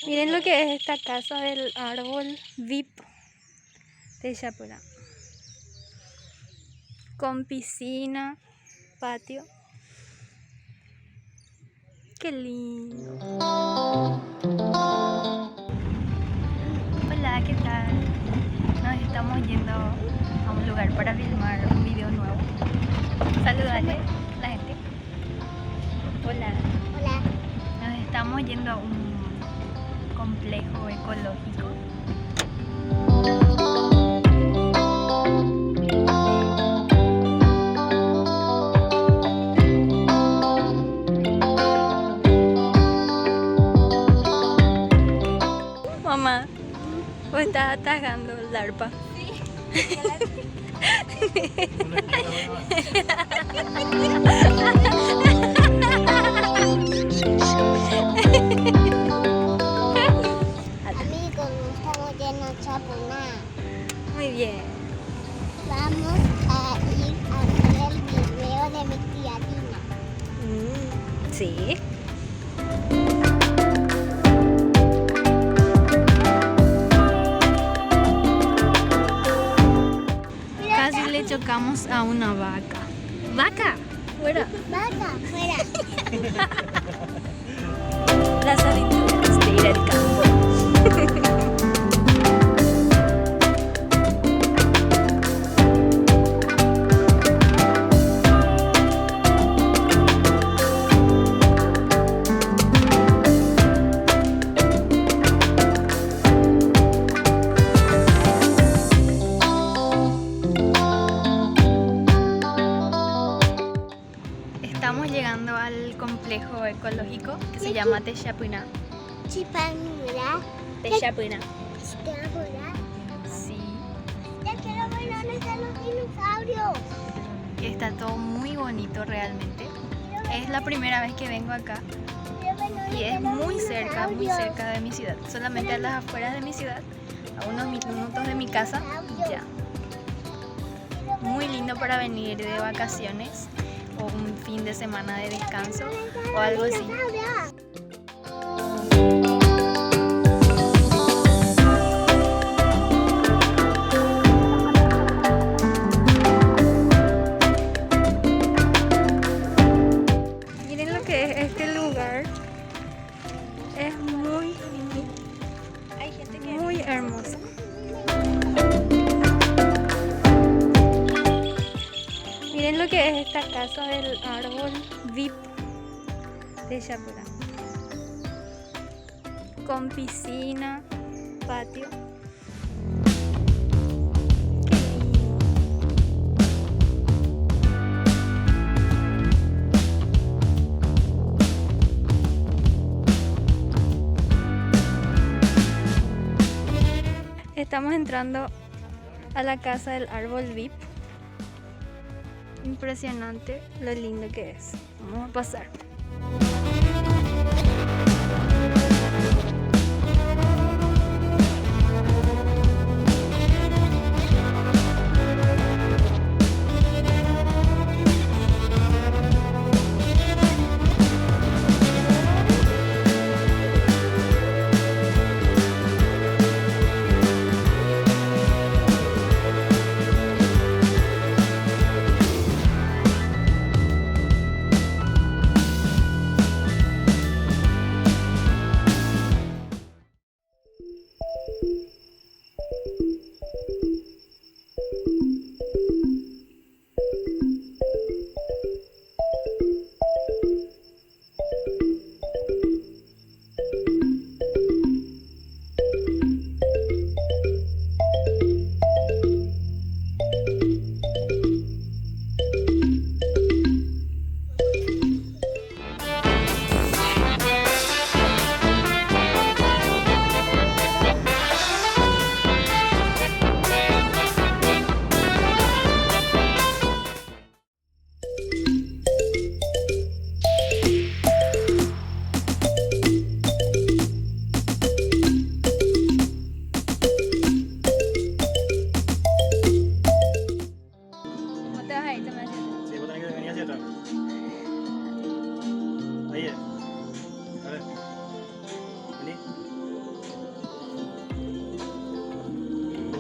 Miren lo que es esta casa del árbol VIP de Chapura. Con piscina, patio. Qué lindo. Hola, ¿qué tal? Nos estamos yendo a un lugar para filmar un video nuevo. Saludale a la gente. Hola. Hola. Nos estamos yendo a un complejo ecológico. Mamá, ¿vos estás atajando el arpa? Amigos, estamos yendo a Chapuna. Muy bien. Vamos a ir a hacer el video de mi tía Dina. Sí. Casi le chocamos a una vaca. ¡Vaca! ¡Fuera! Vaca, fuera. Las aventuras de ir al campo. Estamos llegando al complejo ecológico que se llama Techapuna. Chipangura. Techapuna. Chipangura. Sí. Ya quiero ver dónde están los dinosaurios. Está todo muy bonito realmente. Es la primera vez que vengo acá Quiero ver dónde y es están los muy cerca dinosaurios. de mi ciudad. Solamente a las afueras de mi ciudad, a unos minutos de mi casa, ya. Muy lindo para venir de vacaciones o un fin de semana de descanso o algo así. Miren lo que es este lugar. Es muy hermoso. Miren lo que es esta casa del árbol VIP de Chapura. Con piscina, patio. Qué lindo. Estamos entrando a la casa del árbol VIP. Impresionante lo lindo que es. Vamos a pasar.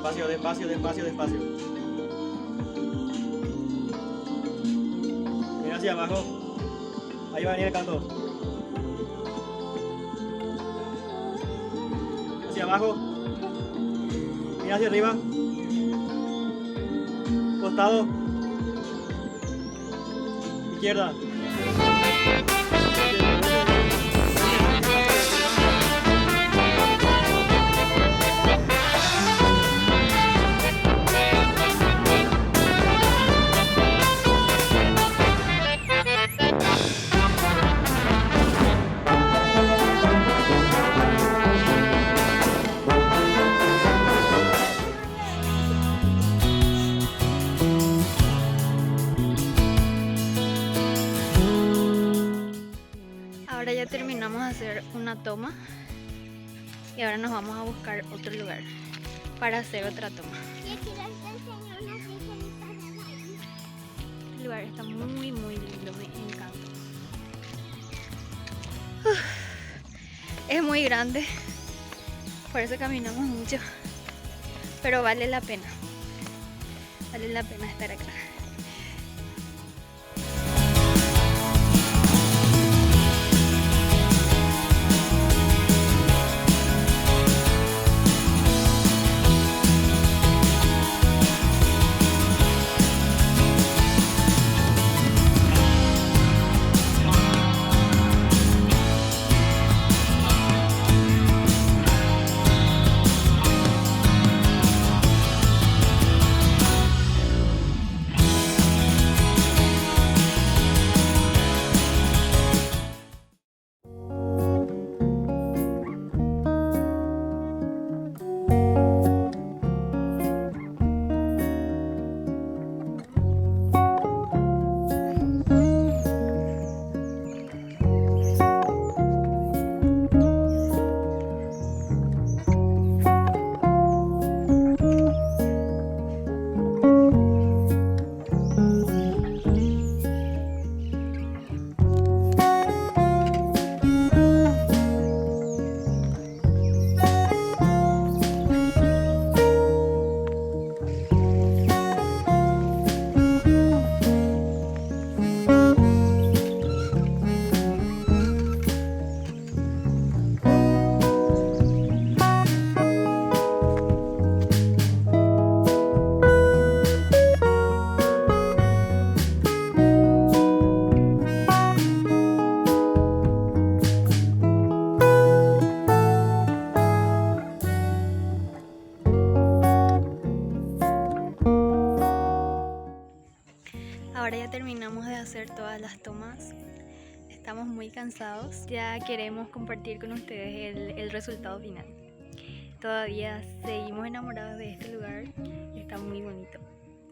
Despacio, despacio, despacio, despacio. Mira hacia abajo. Ahí va a venir el canto. Hacia abajo. Mira hacia arriba. Costado. Izquierda. Ahora ya terminamos de hacer una toma y ahora nos vamos a buscar otro lugar para hacer otra toma. Y aquí les enseño unas visualizaciones de ahí. El lugar está muy lindo, me encanta. Es muy grande, por eso caminamos mucho, pero vale la pena estar acá. Ahora ya terminamos de hacer todas las tomas. Estamos muy cansados. Ya queremos compartir con ustedes el resultado final. Todavía seguimos enamorados de este lugar. Está muy bonito.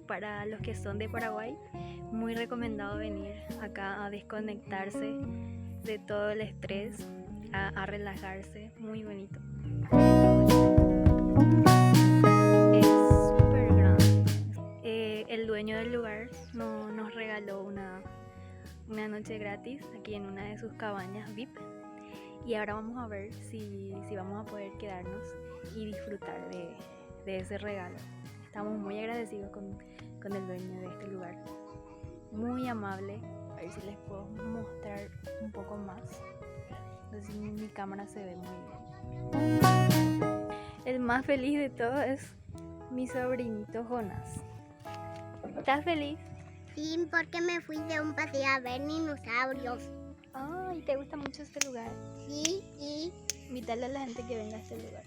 Para los que son de Paraguay, muy recomendado venir acá a desconectarse de todo el estrés, a relajarse. Muy bonito. El dueño del lugar nos regaló una noche gratis aquí en una de sus cabañas VIP y ahora vamos a ver si vamos a poder quedarnos y disfrutar de ese regalo. Estamos muy agradecidos con el dueño de este lugar, muy amable. A ver si les puedo mostrar un poco más. No sé si mi cámara se ve muy bien. El más feliz de todo es mi sobrinito Jonas. ¿Estás feliz? Sí, porque me fui de un paseo a ver dinosaurios. Ay, ¿te gusta mucho este lugar? Sí, y Invítale a la gente que venga a este lugar.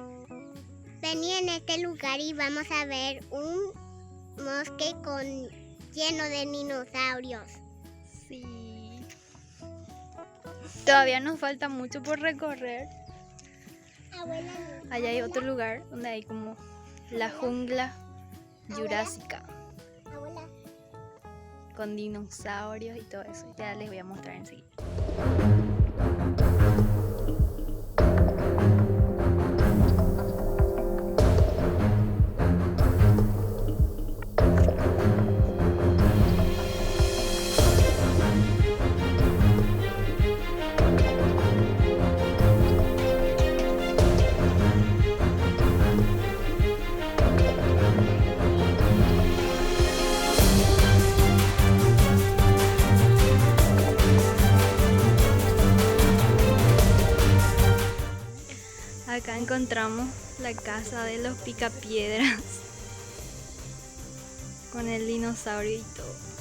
vení en este lugar y vamos a ver un bosque lleno de dinosaurios. Sí. Todavía nos falta mucho por recorrer. Abuela, Allá hay otro lugar donde hay como la jungla jurásica abuela. con dinosaurios y todo eso. Ya les voy a mostrar enseguida. encontramos la casa de los Picapiedras con el dinosaurio y todo.